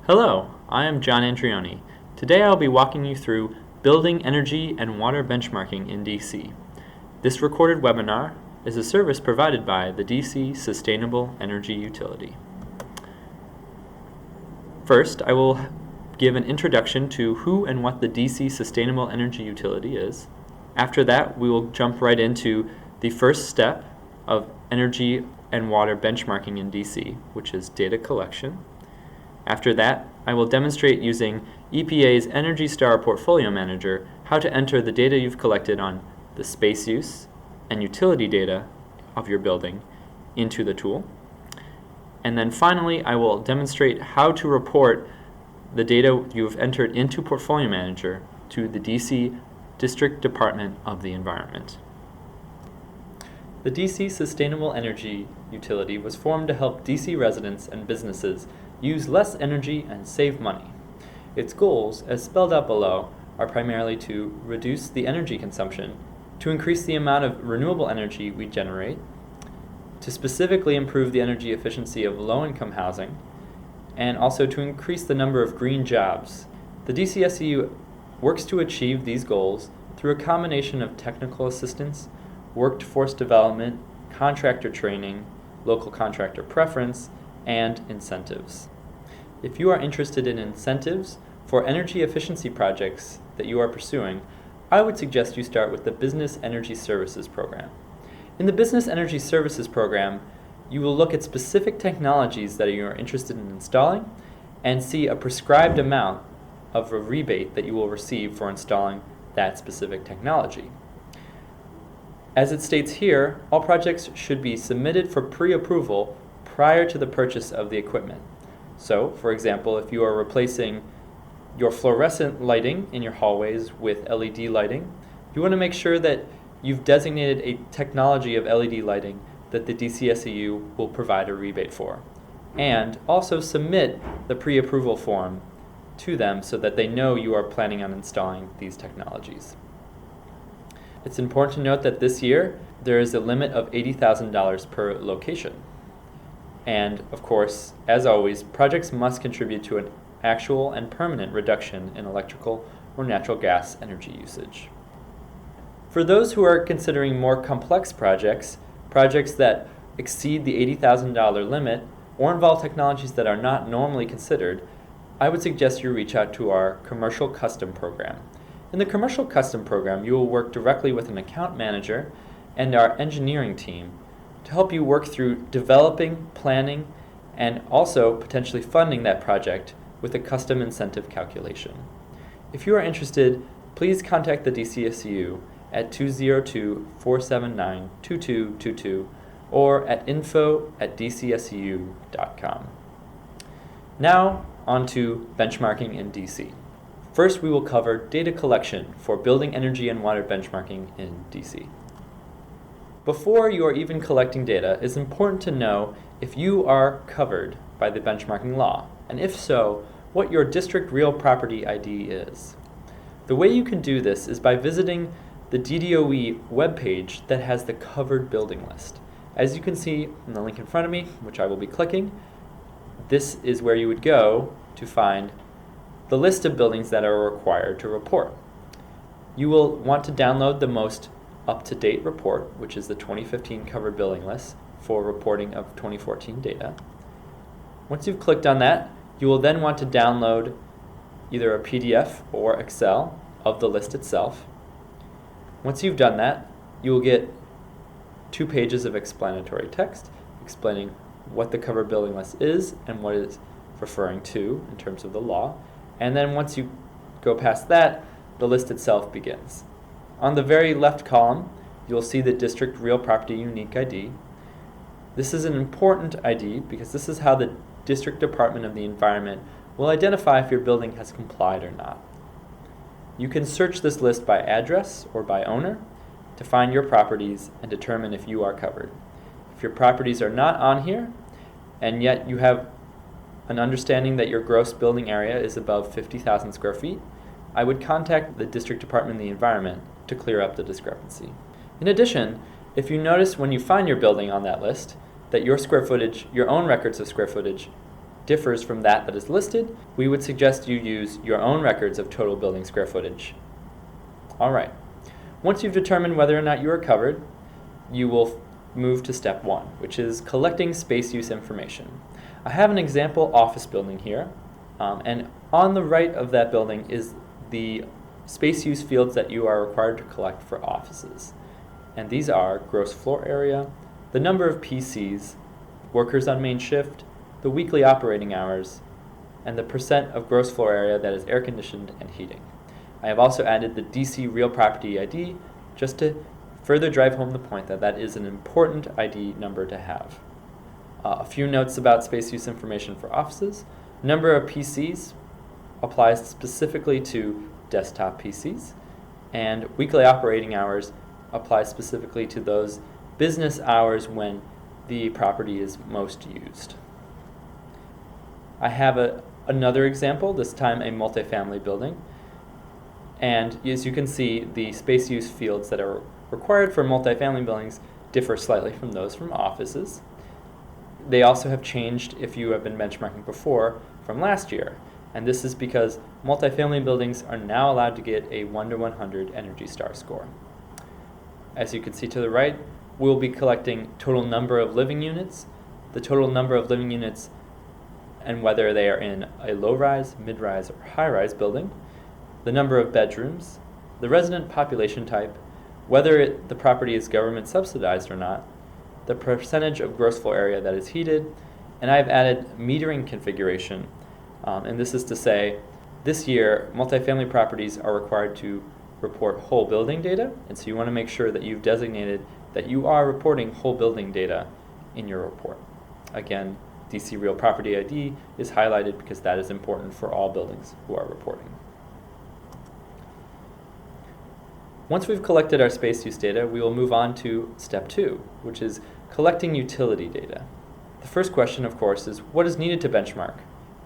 Hello, I am John Andrioni. Today I'll be walking you through Building Energy and Water Benchmarking in DC. This recorded webinar is a service provided by the DC Sustainable Energy Utility. First, I will give an introduction to who and what the DC Sustainable Energy Utility is. After that, we will jump right into the first step of energy and water benchmarking in DC, which is data collection. After that, I will demonstrate using EPA's Energy Star Portfolio Manager how to enter the data you've collected on the space use and utility data of your building into the tool. And then finally, I will demonstrate how to report the data you've entered into Portfolio Manager to the DC District Department of the Environment. The DC Sustainable Energy Utility was formed to help DC residents and businesses use less energy and save money. Its goals, as spelled out below, are primarily to reduce the energy consumption, to increase the amount of renewable energy we generate, to specifically improve the energy efficiency of low-income housing, and also to increase the number of green jobs. The DCSEU works to achieve these goals through a combination of technical assistance, workforce development, contractor training, local contractor preference, and incentives. If you are interested in incentives for energy efficiency projects that you are pursuing, I would suggest you start with the Business Energy Services Program. In the Business Energy Services Program, you will look at specific technologies that you are interested in installing and see a prescribed amount of a rebate that you will receive for installing that specific technology. As it states here, all projects should be submitted for pre-approval prior to the purchase of the equipment. So, for example, if you are replacing your fluorescent lighting in your hallways with LED lighting, you want to make sure that you've designated a technology of LED lighting that the DCSEU will provide a rebate for. And also submit the pre-approval form to them so that they know you are planning on installing these technologies. It's important to note that this year there is a limit of $80,000 per location. And, of course, as always, projects must contribute to an actual and permanent reduction in electrical or natural gas energy usage. For those who are considering more complex projects that exceed the $80,000 limit, or involve technologies that are not normally considered, I would suggest you reach out to our Commercial Custom Program. In the Commercial Custom Program, you will work directly with an account manager and our engineering team to help you work through developing, planning, and also potentially funding that project with a custom incentive calculation. If you are interested, please contact the DCSEU at 202-479-2222 or at info@dcseu.com. Now, on to benchmarking in DC. First, we will cover data collection for building energy and water benchmarking in DC. Before you are even collecting data, it is important to know if you are covered by the benchmarking law, and if so, what your district real property ID is. The way you can do this is by visiting the DDOE webpage that has the covered building list. As you can see in the link in front of me, which I will be clicking, this is where you would go to find the list of buildings that are required to report. You will want to download the most up-to-date report, which is the 2015 covered building list for reporting of 2014 data. Once you've clicked on that, you will then want to download either a PDF or Excel of the list itself. Once you've done that, you will get 2 pages of explanatory text explaining what the covered building list is and what it's referring to in terms of the law. And then once you go past that, the list itself begins. On the very left column, you'll see the District Real Property Unique ID. This is an important ID because this is how the District Department of the Environment will identify if your building has complied or not. You can search this list by address or by owner to find your properties and determine if you are covered. If your properties are not on here, and yet you have an understanding that your gross building area is above 50,000 square feet, I would contact the District Department of the Environment to clear up the discrepancy. In addition, if you notice when you find your building on that list that your square footage, your own records of square footage, differs from that is listed, we would suggest you use your own records of total building square footage. All right. Once you've determined whether or not you are covered, you will move to step 1, which is collecting space use information. I have an example office building here, and on the right of that building is the space use fields that you are required to collect for offices. And these are gross floor area, the number of PCs, workers on main shift, the weekly operating hours, and the percent of gross floor area that is air conditioned and heating. I have also added the DC Real Property ID just to further drive home the point that that is an important ID number to have. A few notes about space use information for offices. Number of PCs applies specifically to desktop PCs, and weekly operating hours applies specifically to those business hours when the property is most used. I have another example, this time a multifamily building, and as you can see, the space use fields that are required for multifamily buildings differ slightly from those from offices. They also have changed, if you have been benchmarking before, from last year, and this is because multifamily buildings are now allowed to get a 1 to 100 Energy Star score. As you can see to the right, we'll be collecting total number of living units, the total number of living units and whether they are in a low-rise, mid-rise, or high-rise building, the number of bedrooms, the resident population type, whether the property is government subsidized or not, the percentage of gross floor area that is heated, and I've added metering configuration. And this is to say, this year, multifamily properties are required to report whole building data, and so you want to make sure that you've designated that you are reporting whole building data in your report. Again, DC Real Property ID is highlighted because that is important for all buildings who are reporting. Once we've collected our space use data, we will move on to step 2, which is collecting utility data. The first question, of course, is what is needed to benchmark?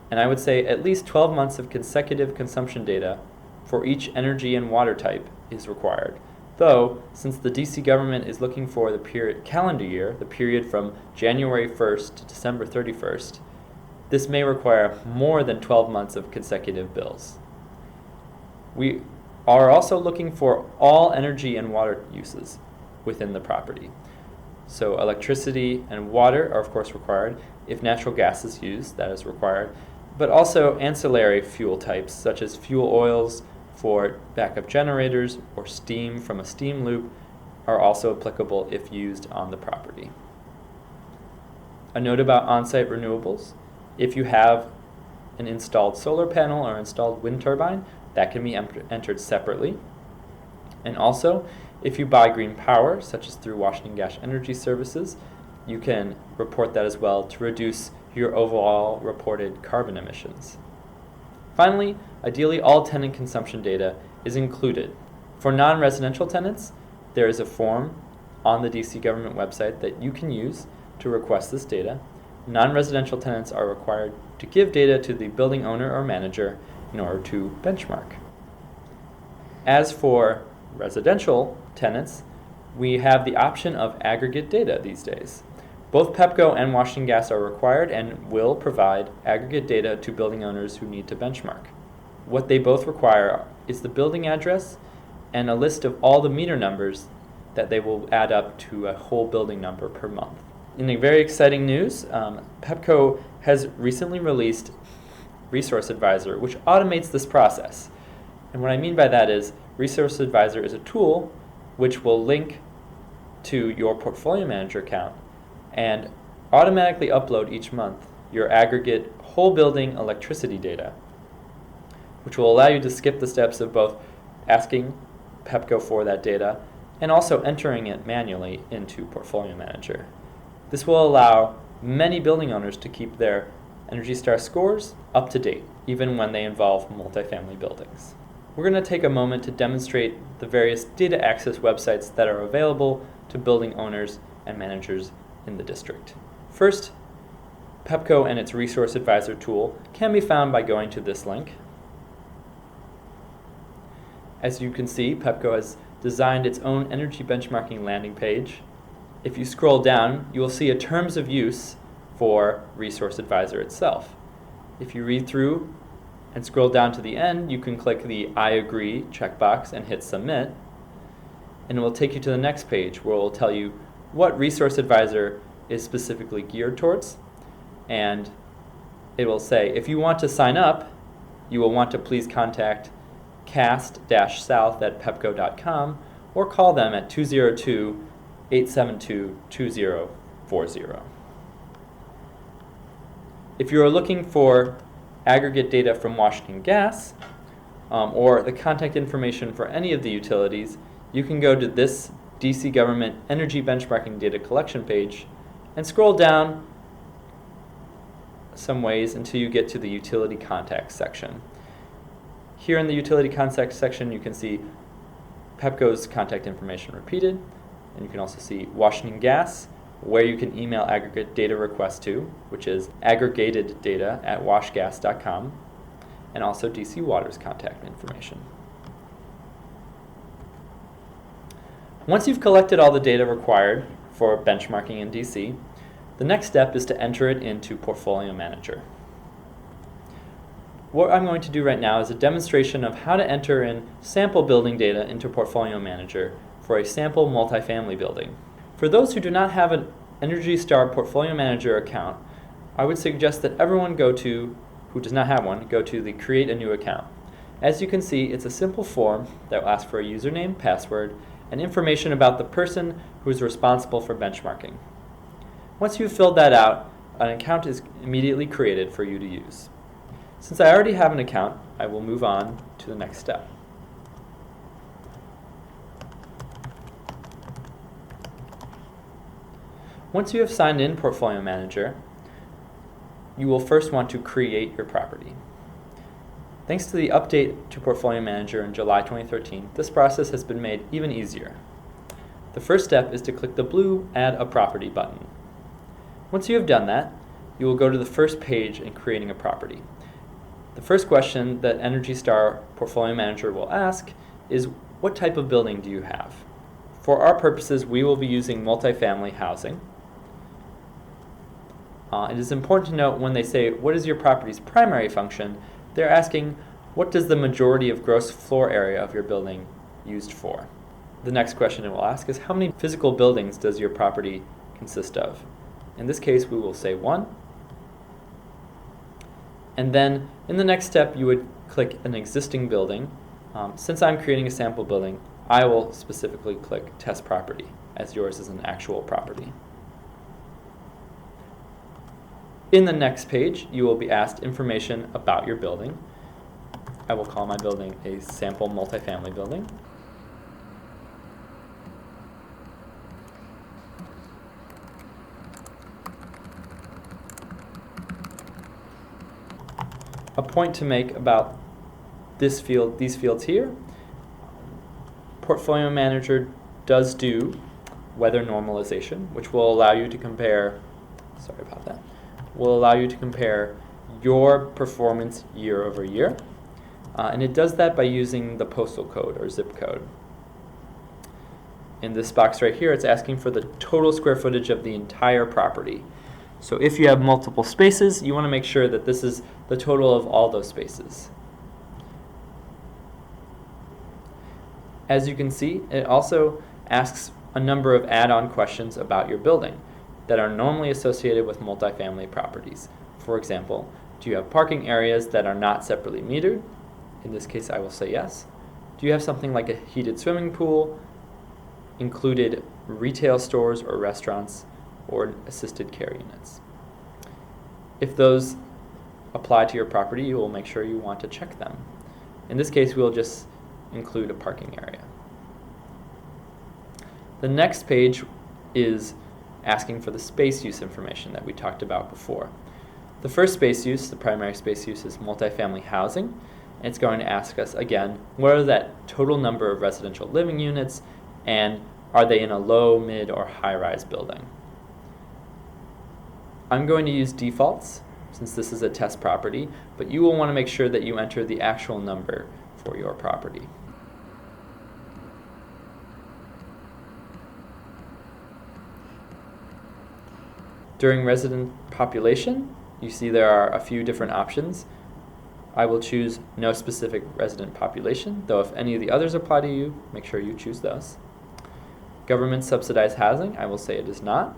And I would say at least 12 months of consecutive consumption data for each energy and water type is required. Though, since the DC government is looking for the calendar year, the period from January 1st to December 31st, this may require more than 12 months of consecutive bills. We are also looking for all energy and water uses within the property. So electricity and water are of course required. If natural gas is used, that is required. But also ancillary fuel types such as fuel oils for backup generators or steam from a steam loop are also applicable if used on the property. A note about on-site renewables. If you have an installed solar panel or installed wind turbine, that can be entered separately. And also, if you buy green power, such as through Washington Gas Energy Services, you can report that as well to reduce your overall reported carbon emissions. Finally, ideally all tenant consumption data is included. For non-residential tenants, there is a form on the DC government website that you can use to request this data. Non-residential tenants are required to give data to the building owner or manager in order to benchmark. As for residential tenants, we have the option of aggregate data these days. Both PEPCO and Washington Gas are required and will provide aggregate data to building owners who need to benchmark. What they both require is the building address and a list of all the meter numbers that they will add up to a whole building number per month. In the very exciting news, PEPCO has recently released Resource Advisor, which automates this process. And what I mean by that is Resource Advisor is a tool which will link to your portfolio manager account and automatically upload each month your aggregate whole building electricity data, which will allow you to skip the steps of both asking PEPCO for that data and also entering it manually into Portfolio Manager. This will allow many building owners to keep their Energy Star scores up to date, even when they involve multifamily buildings. We're going to take a moment to demonstrate the various data access websites that are available to building owners and managers in the district. First, PEPCO and its Resource Advisor tool can be found by going to this link. As you can see, PEPCO has designed its own energy benchmarking landing page. If you scroll down, you will see a terms of use for Resource Advisor itself. If you read through and scroll down to the end, you can click the I agree checkbox and hit submit, and it will take you to the next page where it will tell you what resource advisor is specifically geared towards, and it will say if you want to sign up, you will want to please contact cast-south@pepco.com or call them at 202-872-2040. If you are looking for aggregate data from Washington Gas or the contact information for any of the utilities, you can go to this DC Government Energy Benchmarking Data Collection page and scroll down some ways until you get to the Utility Contacts section. Here in the Utility Contacts section, you can see Pepco's contact information repeated, and you can also see Washington Gas, where you can email aggregate data request to, which is aggregatedData@washgas.com, and also DC Water's contact information. Once you've collected all the data required for benchmarking in DC, the next step is to enter it into Portfolio Manager. What I'm going to do right now is a demonstration of how to enter in sample building data into Portfolio Manager for a sample multifamily building. For those who do not have an Energy Star Portfolio Manager account, I would suggest that everyone who does not have one, go to the Create a New Account. As you can see, it's a simple form that will ask for a username, password, and information about the person who is responsible for benchmarking. Once you've filled that out, an account is immediately created for you to use. Since I already have an account, I will move on to the next step. Once you have signed in Portfolio Manager, you will first want to create your property. Thanks to the update to Portfolio Manager in July 2013, this process has been made even easier. The first step is to click the blue Add a Property button. Once you have done that, you will go to the first page in creating a property. The first question that Energy Star Portfolio Manager will ask is, what type of building do you have? For our purposes, we will be using multifamily housing. It is important to note when they say, what is your property's primary function, they're asking, what does the majority of gross floor area of your building used for? The next question it will ask is, how many physical buildings does your property consist of? In this case, we will say 1. And then in the next step, you would click an existing building. Since I'm creating a sample building, I will specifically click Test Property, as yours is an actual property. In the next page, you will be asked information about your building. I will call my building a sample multifamily building. A point to make about these fields here, Portfolio Manager does do weather normalization, which will allow you to compare, will allow you to compare your performance year over year. And it does that by using the postal code or zip code. In this box right here, it's asking for the total square footage of the entire property. So if you have multiple spaces, you want to make sure that this is the total of all those spaces. As you can see, it also asks a number of add-on questions about your building that are normally associated with multifamily properties. For example, do you have parking areas that are not separately metered? In this case, I will say yes. Do you have something like a heated swimming pool, included retail stores or restaurants, or assisted care units? If those apply to your property, you will make sure you want to check them. In this case, we'll just include a parking area. The next page is asking for the space use information that we talked about before. The first space use, the primary space use, is multifamily housing. And it's going to ask us again, what are that total number of residential living units, and are they in a low, mid, or high-rise building? I'm going to use defaults since this is a test property, but you will want to make sure that you enter the actual number for your property. During resident population, you see there are a few different options. I will choose no specific resident population, though if any of the others apply to you, make sure you choose those. Government subsidized housing, I will say it is not.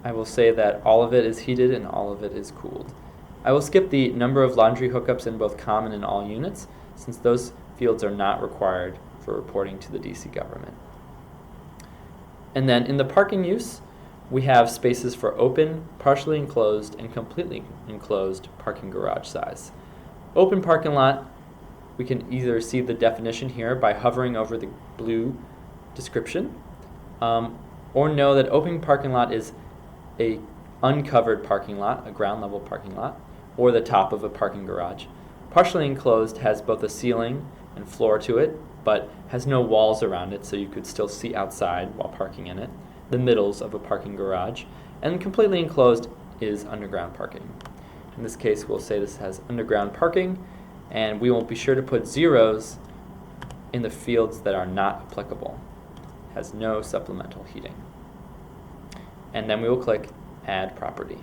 I will say that all of it is heated and all of it is cooled. I will skip the number of laundry hookups in both common and all units, since those fields are not required for reporting to the DC government. And then in the parking use, we have spaces for open, partially enclosed, and completely enclosed parking garage size. Open parking lot, we can either see the definition here by hovering over the blue description, or know that open parking lot is a uncovered parking lot, a ground level parking lot, or the top of a parking garage. Partially enclosed has both a ceiling and floor to it, but has no walls around it, so you could still see outside while parking in it, the middles of a parking garage. And completely enclosed is underground parking. In this case, we'll say this has underground parking, and we will be sure to put zeros in the fields that are not applicable. It has no supplemental heating. And then we will click Add Property.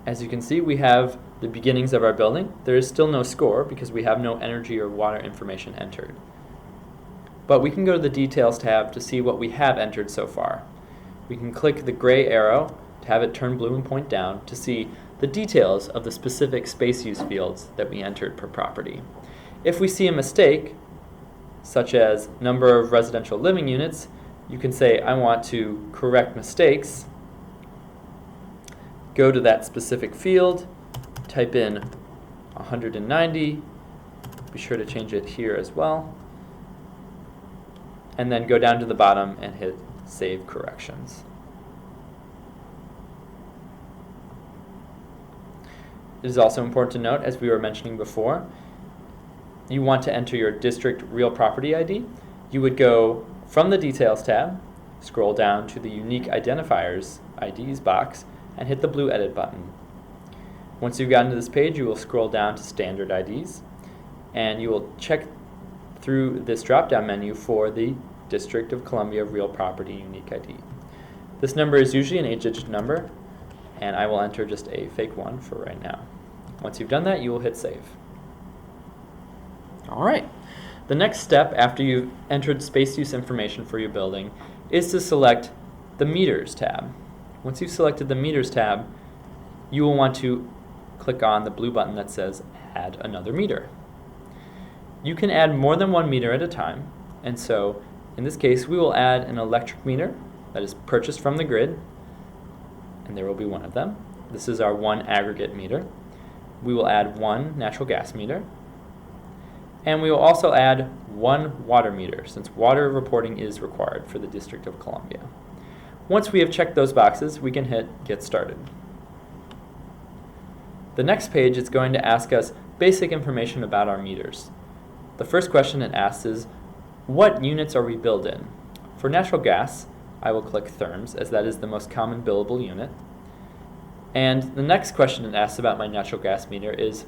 As you can see, we have the beginnings of our building. There is still no score because we have no energy or water information entered. But we can go to the Details tab to see what we have entered so far. We can click the gray arrow to have it turn blue and point down to see the details of the specific space use fields that we entered per property. If we see a mistake, such as number of residential living units, you can say, I want to correct mistakes. Go to that specific field, type in 190, be sure to change it here as well, and then go down to the bottom and hit Save Corrections. It is also important to note, as we were mentioning before, you want to enter your district real property ID. You would go from the Details tab, scroll down to the Unique Identifiers IDs box, and hit the blue Edit button. Once you've gotten to this page, you will scroll down to Standard IDs, and you will check through this drop-down menu for the District of Columbia Real Property Unique ID. This number is usually an 8-digit number, and I will enter just a fake one for right now. Once you've done that, you will hit Save. All right. The next step after you've entered space use information for your building is to select the Meters tab. Once you've selected the Meters tab, you will want to click on the blue button that says Add Another Meter. You can add more than one meter at a time, and so in this case we will add an electric meter that is purchased from the grid, and there will be one of them. This is our one aggregate meter. We will add one natural gas meter, and we will also add one water meter, since water reporting is required for the District of Columbia. Once we have checked those boxes, we can hit Get Started. The next page is going to ask us basic information about our meters. The first question it asks is, what units are we billed in? For natural gas, I will click Therms, as that is the most common billable unit. And the next question it asks about my natural gas meter is,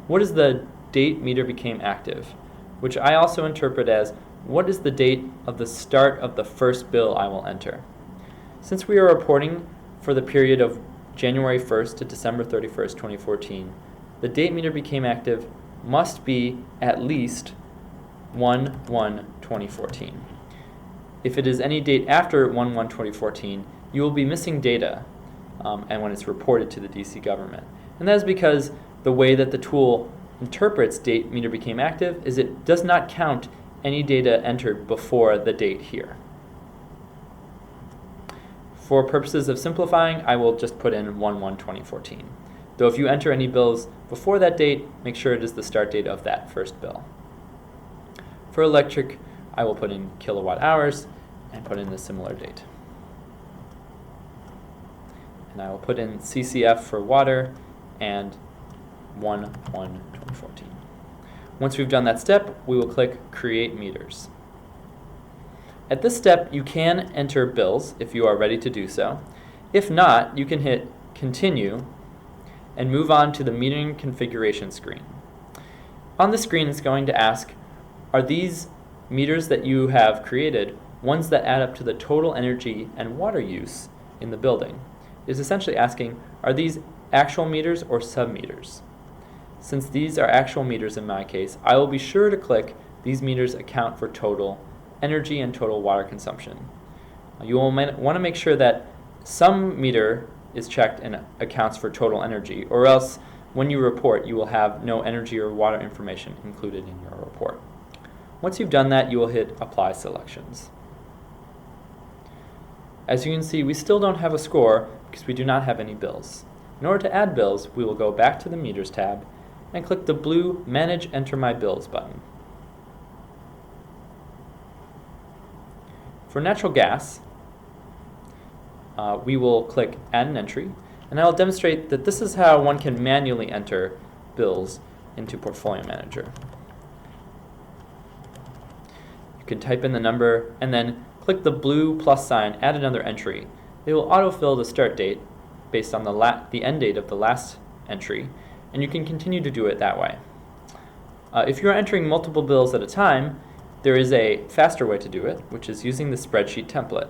what is the date meter became active? Which I also interpret as, what is the date of the start of the first bill I will enter? Since we are reporting for the period of January 1st to December 31st, 2014, the date meter became active must be at least 1/1/2014. If it is any date after 1/1/2014, you will be missing data and when it's reported to the DC government. And that is because the way that the tool interprets date meter became active is it does not count any data entered before the date here. For purposes of simplifying, I will just put in 1/1/2014. Though if you enter any bills before that date, make sure it is the start date of that first bill. For electric, I will put in kilowatt hours and put in a similar date. And I will put in CCF for water and 1/1/2014. Once we've done that step, we will click Create Meters. At this step, you can enter bills if you are ready to do so. If not, you can hit Continue and move on to the metering configuration screen. On the screen, it's going to ask, are these meters that you have created, ones that add up to the total energy and water use in the building. It is essentially asking, are these actual meters or sub-meters? Since these are actual meters in my case, I will be sure to click these meters account for total energy and total water consumption. You will want to make sure that some meter is checked and accounts for total energy, or else when you report you will have no energy or water information included in your report. Once you've done that, you will hit Apply Selections. As you can see, we still don't have a score because we do not have any bills. In order to add bills, we will go back to the Meters tab and click the blue Manage Enter My Bills button. For natural gas, we will click Add an Entry, and I will demonstrate that this is how one can manually enter bills into Portfolio Manager. You can type in the number and then click the blue plus sign, add another entry. It will autofill the start date based on the end date of the last entry, and you can continue to do it that way. If you are entering multiple bills at a time, there is a faster way to do it, which is using the spreadsheet template.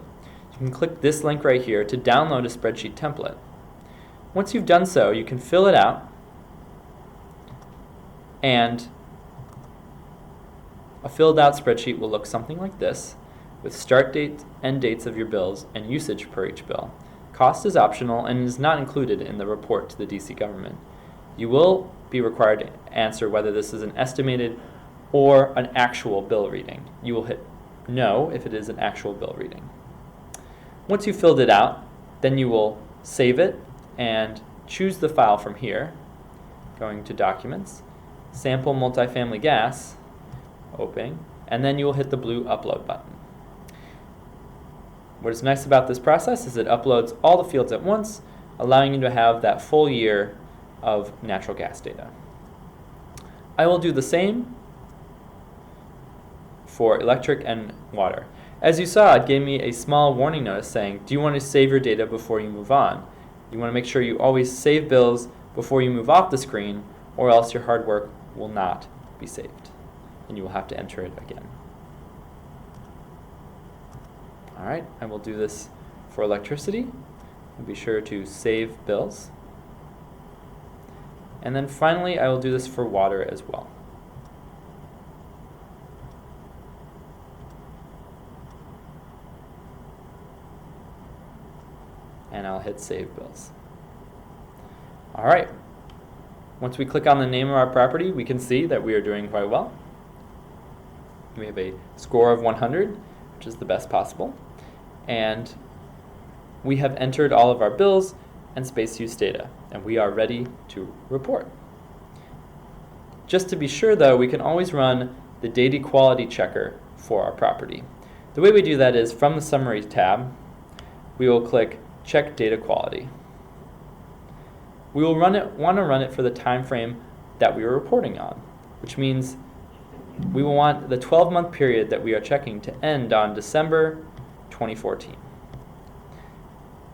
You can click this link right here to download a spreadsheet template. Once you've done so, you can fill it out, and a filled out spreadsheet will look something like this, with start date, end dates of your bills, and usage per each bill. Cost is optional and is not included in the report to the DC government. You will be required to answer whether this is an estimated or an actual bill reading. You will hit No if it is an actual bill reading. Once you've filled it out, then you will save it and choose the file from here, going to Documents, Sample Multifamily Gas, opening, and then you will hit the blue Upload button. What is nice about this process is it uploads all the fields at once, allowing you to have that full year of natural gas data. I will do the same for electric and water. As you saw, it gave me a small warning notice saying, do you want to save your data before you move on? You want to make sure you always save bills before you move off the screen, or else your hard work will not be saved, and you will have to enter it again. All right, I will do this for electricity, and be sure to save bills. And then finally, I will do this for water as well. And I'll hit Save Bills. All right, once we click on the name of our property, we can see that we are doing quite well. We have a score of 100, which is the best possible. And we have entered all of our bills and space use data, and we are ready to report. Just to be sure though, we can always run the data quality checker for our property. The way we do that is from the Summary tab, we will click Check Data Quality. We will want to run it for the time frame that we are reporting on, which means we will want the 12-month period that we are checking to end on December 2014.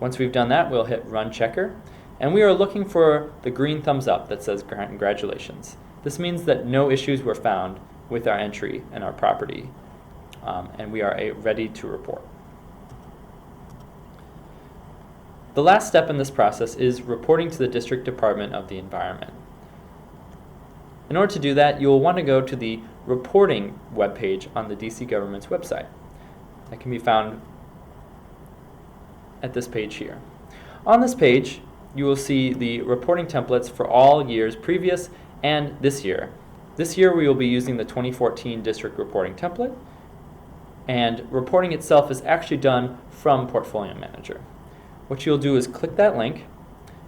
Once we've done that, we'll hit Run Checker, and we are looking for the green thumbs up that says congratulations. This means that no issues were found with our entry and our property, and we are ready to report. The last step in this process is reporting to the District Department of the Environment. In order to do that, you will want to go to the reporting webpage on the DC government's website. That can be found at this page here. On this page, you will see the reporting templates for all years previous and this year. This year we will be using the 2014 district reporting template, and reporting itself is actually done from Portfolio Manager. What you'll do is click that link,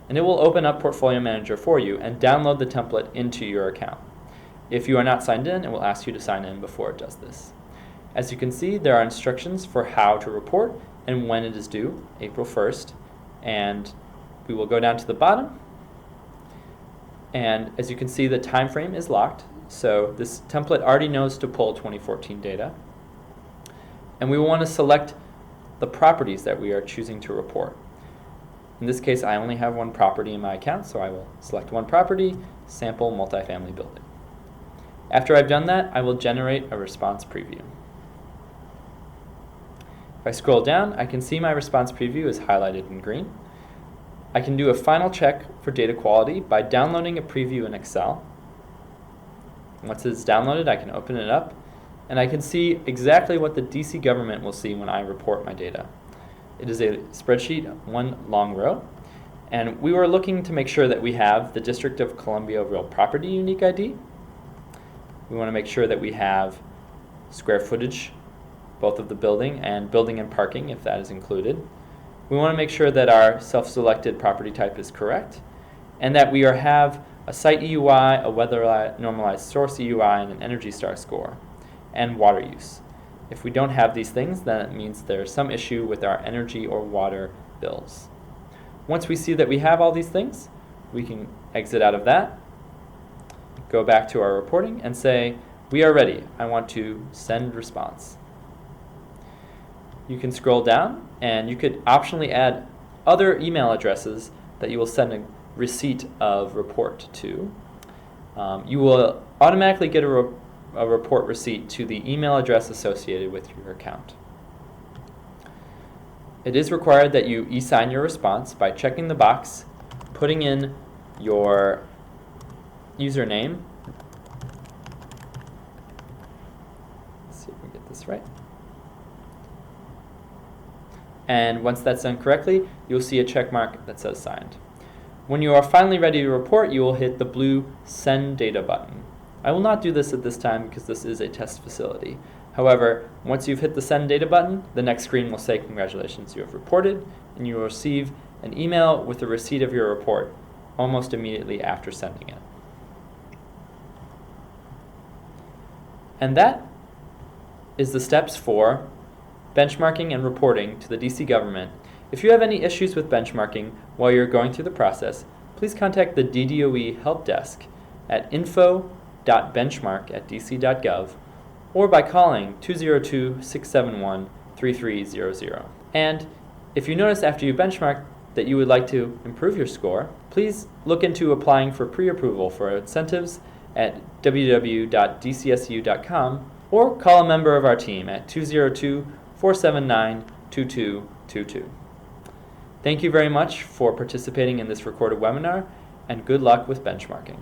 and it will open up Portfolio Manager for you and download the template into your account. If you are not signed in, it will ask you to sign in before it does this. As you can see, there are instructions for how to report and when it is due, April 1st, and we will go down to the bottom, and as you can see, the time frame is locked, so this template already knows to pull 2014 data, and we will want to select the properties that we are choosing to report. In this case, I only have one property in my account, so I will select one property, Sample Multifamily Building. After I've done that, I will generate a response preview. If I scroll down, I can see my response preview is highlighted in green. I can do a final check for data quality by downloading a preview in Excel. Once it's downloaded, I can open it up, and I can see exactly what the DC government will see when I report my data. It is a spreadsheet, one long row, and we were looking to make sure that we have the District of Columbia Real Property Unique ID. We want to make sure that we have square footage, both of the building and building and parking, if that is included. We want to make sure that our self-selected property type is correct, and that we have a site EUI, a weather normalized source EUI, and an Energy Star score, and water use. If we don't have these things, then it means there's some issue with our energy or water bills. Once we see that we have all these things, we can exit out of that, go back to our reporting, and say, we are ready. I want to send response. You can scroll down, and you could optionally add other email addresses that you will send a receipt of report to. You will automatically get a report receipt to the email address associated with your account. It is required that you e-sign your response by checking the box, putting in your username. Let's see if we get this right. And once that's done correctly, you'll see a check mark that says signed. When you are finally ready to report, you will hit the blue Send Data button. I will not do this at this time because this is a test facility. However, once you've hit the Send Data button, the next screen will say, congratulations, you have reported, and you will receive an email with the receipt of your report almost immediately after sending it. And that is the steps for benchmarking and reporting to the DC government. If you have any issues with benchmarking while you're going through the process, please contact the DDOE help desk at info.benchmark@dc.gov or by calling 202-671-3300. And if you notice after you benchmark that you would like to improve your score, please look into applying for pre-approval for incentives at www.dcseu.com or call a member of our team at 202-479-2222. Thank you very much for participating in this recorded webinar, and good luck with benchmarking.